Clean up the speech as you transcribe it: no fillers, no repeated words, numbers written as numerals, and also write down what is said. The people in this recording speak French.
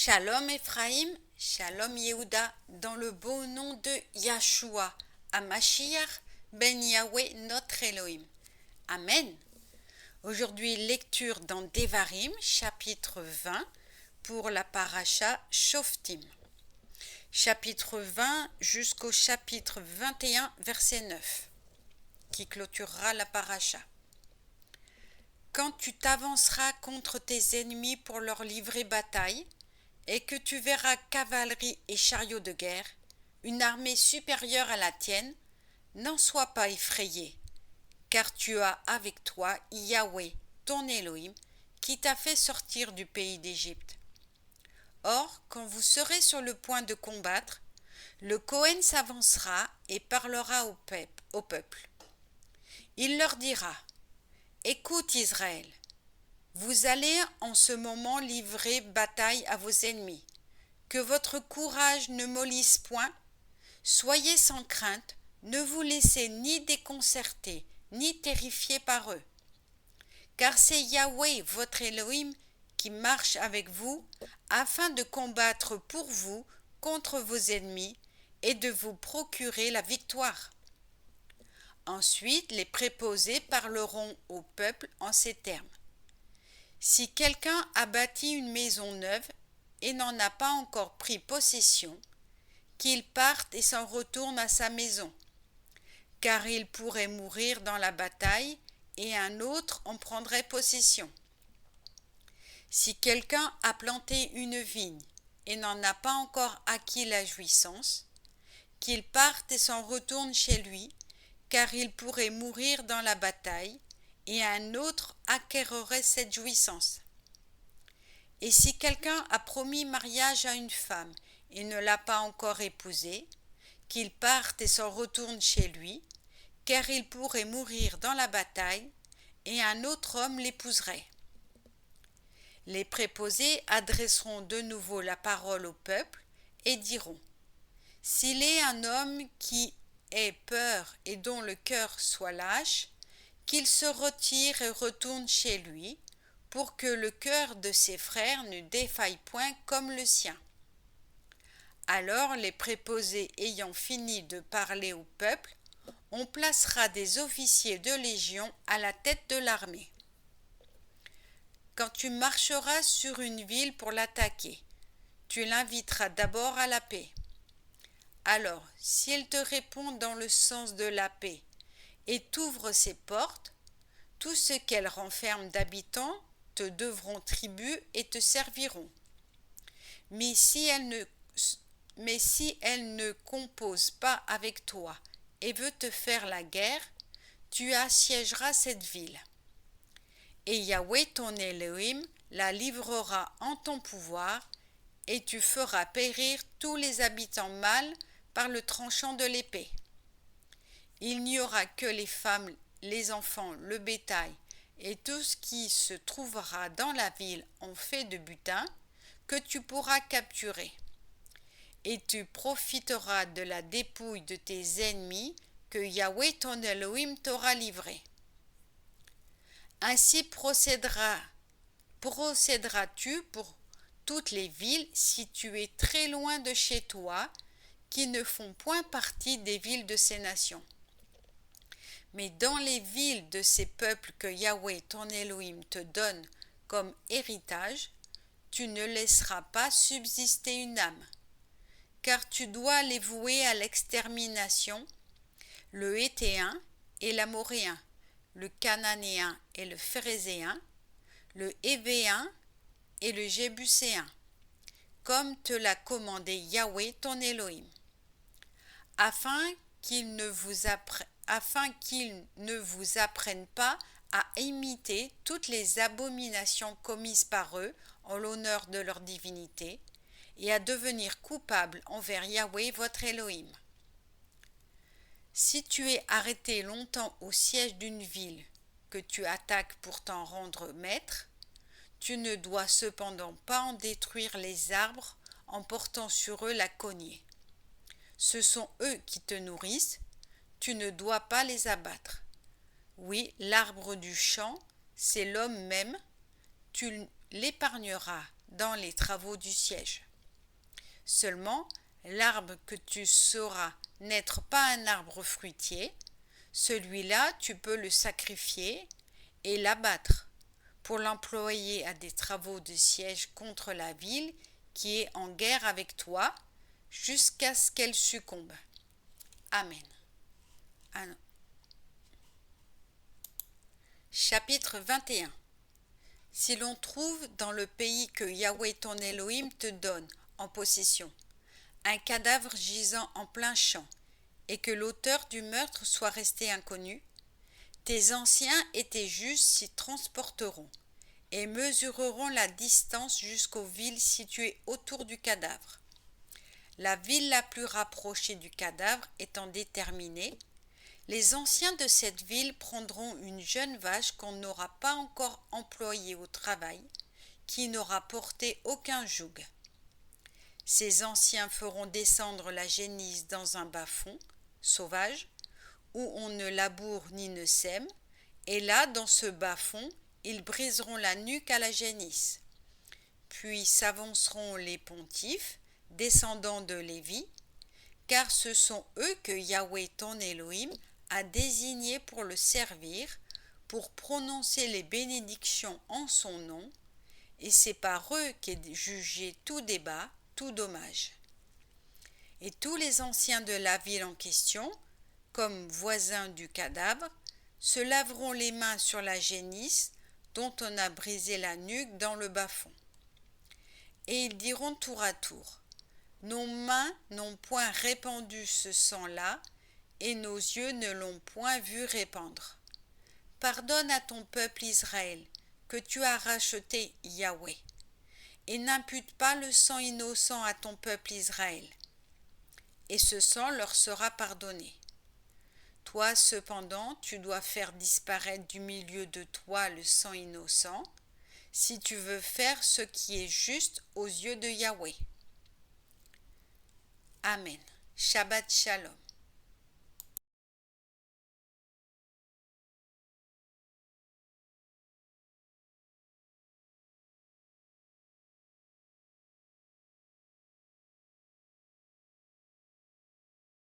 Shalom Ephraim, Shalom Yehuda, dans le beau nom de Yahshua, Hamashiach, Ben Yahweh, notre Elohim. Amen. Aujourd'hui, lecture dans Devarim, chapitre 20, pour la paracha Shoftim. Chapitre 20 jusqu'au chapitre 21, verset 9, qui clôturera la paracha. Quand tu t'avanceras contre tes ennemis pour leur livrer bataille, et que tu verras cavalerie et chariots de guerre, une armée supérieure à la tienne, n'en sois pas effrayé, car tu as avec toi Yahweh, ton Elohim, qui t'a fait sortir du pays d'Égypte. Or, quand vous serez sur le point de combattre, le Kohen s'avancera et parlera au peuple. Il leur dira : Écoute Israël, vous allez en ce moment livrer bataille à vos ennemis. Que votre courage ne mollisse point. Soyez sans crainte, ne vous laissez ni déconcerter, ni terrifier par eux. Car c'est Yahweh, votre Elohim, qui marche avec vous, afin de combattre pour vous contre vos ennemis et de vous procurer la victoire. Ensuite, les préposés parleront au peuple en ces termes. Si quelqu'un a bâti une maison neuve et n'en a pas encore pris possession, qu'il parte et s'en retourne à sa maison, car il pourrait mourir dans la bataille et un autre en prendrait possession. Si quelqu'un a planté une vigne et n'en a pas encore acquis la jouissance, qu'il parte et s'en retourne chez lui, car il pourrait mourir dans la bataille et un autre acquerrait cette jouissance. Et si quelqu'un a promis mariage à une femme et ne l'a pas encore épousée, qu'il parte et s'en retourne chez lui, car il pourrait mourir dans la bataille, et un autre homme l'épouserait. Les préposés adresseront de nouveau la parole au peuple et diront : S'il est un homme qui ait peur et dont le cœur soit lâche, qu'il se retire et retourne chez lui, pour que le cœur de ses frères ne défaille point comme le sien. Alors les préposés ayant fini de parler au peuple, on placera des officiers de légion à la tête de l'armée. Quand tu marcheras sur une ville pour l'attaquer, tu l'inviteras d'abord à la paix. Alors, si elle te répond dans le sens de la paix et t'ouvre ses portes, tout ce qu'elle renferme d'habitants te devront tribut et te serviront. Mais si elle ne compose pas avec toi et veut te faire la guerre, tu assiégeras cette ville. Et Yahweh ton Elohim la livrera en ton pouvoir, et tu feras périr tous les habitants mâles par le tranchant de l'épée. Il n'y aura que les femmes, les enfants, le bétail, et tout ce qui se trouvera dans la ville en fait de butin, que tu pourras capturer. Et tu profiteras de la dépouille de tes ennemis que Yahweh ton Elohim t'aura livré. Ainsi procéderas-tu pour toutes les villes situées très loin de chez toi, qui ne font point partie des villes de ces nations. Mais dans les villes de ces peuples que Yahweh ton Elohim te donne comme héritage, tu ne laisseras pas subsister une âme, car tu dois les vouer à l'extermination, le Héthéen et l'Amoréen, le Cananéen et le Phérézéen, le Hévéen et le Jébuséen, comme te l'a commandé Yahweh ton Elohim, afin qu'ils ne vous apprennent pas à imiter toutes les abominations commises par eux en l'honneur de leur divinité, et à devenir coupables envers Yahweh votre Elohim. Si tu es arrêté longtemps au siège d'une ville que tu attaques pour t'en rendre maître, tu ne dois cependant pas en détruire les arbres en portant sur eux la cognée. Ce sont eux qui te nourrissent, tu ne dois pas les abattre. Oui, l'arbre du champ, c'est l'homme même, tu l'épargneras dans les travaux du siège. Seulement, l'arbre que tu sauras n'être pas un arbre fruitier, celui-là tu peux le sacrifier et l'abattre pour l'employer à des travaux de siège contre la ville qui est en guerre avec toi jusqu'à ce qu'elle succombe. Amen. Chapitre 21. Si l'on trouve dans le pays que Yahweh ton Elohim te donne en possession un cadavre gisant en plein champ, et que l'auteur du meurtre soit resté inconnu, tes anciens et tes juges s'y transporteront, et mesureront la distance jusqu'aux villes situées autour du cadavre. La ville la plus rapprochée du cadavre étant déterminée, les anciens de cette ville prendront une jeune vache qu'on n'aura pas encore employée au travail, qui n'aura porté aucun joug. Ces anciens feront descendre la génisse dans un bas-fond, sauvage, où on ne laboure ni ne sème, et là, dans ce bas-fond, ils briseront la nuque à la génisse. Puis s'avanceront les pontifes, descendants de Lévi, car ce sont eux que Yahweh ton Elohim a désignés pour le servir, pour prononcer les bénédictions en son nom, et c'est par eux qu'est jugé tout débat, tout dommage. Et tous les anciens de la ville en question, comme voisins du cadavre, se laveront les mains sur la génisse dont on a brisé la nuque dans le bas-fond. Et ils diront tour à tour, nos mains n'ont point répandu ce sang-là, et nos yeux ne l'ont point vu répandre. Pardonne à ton peuple Israël, que tu as racheté, Yahweh, et n'impute pas le sang innocent à ton peuple Israël, et ce sang leur sera pardonné. Toi, cependant, tu dois faire disparaître du milieu de toi le sang innocent, si tu veux faire ce qui est juste aux yeux de Yahweh. Amen. Shabbat Shalom.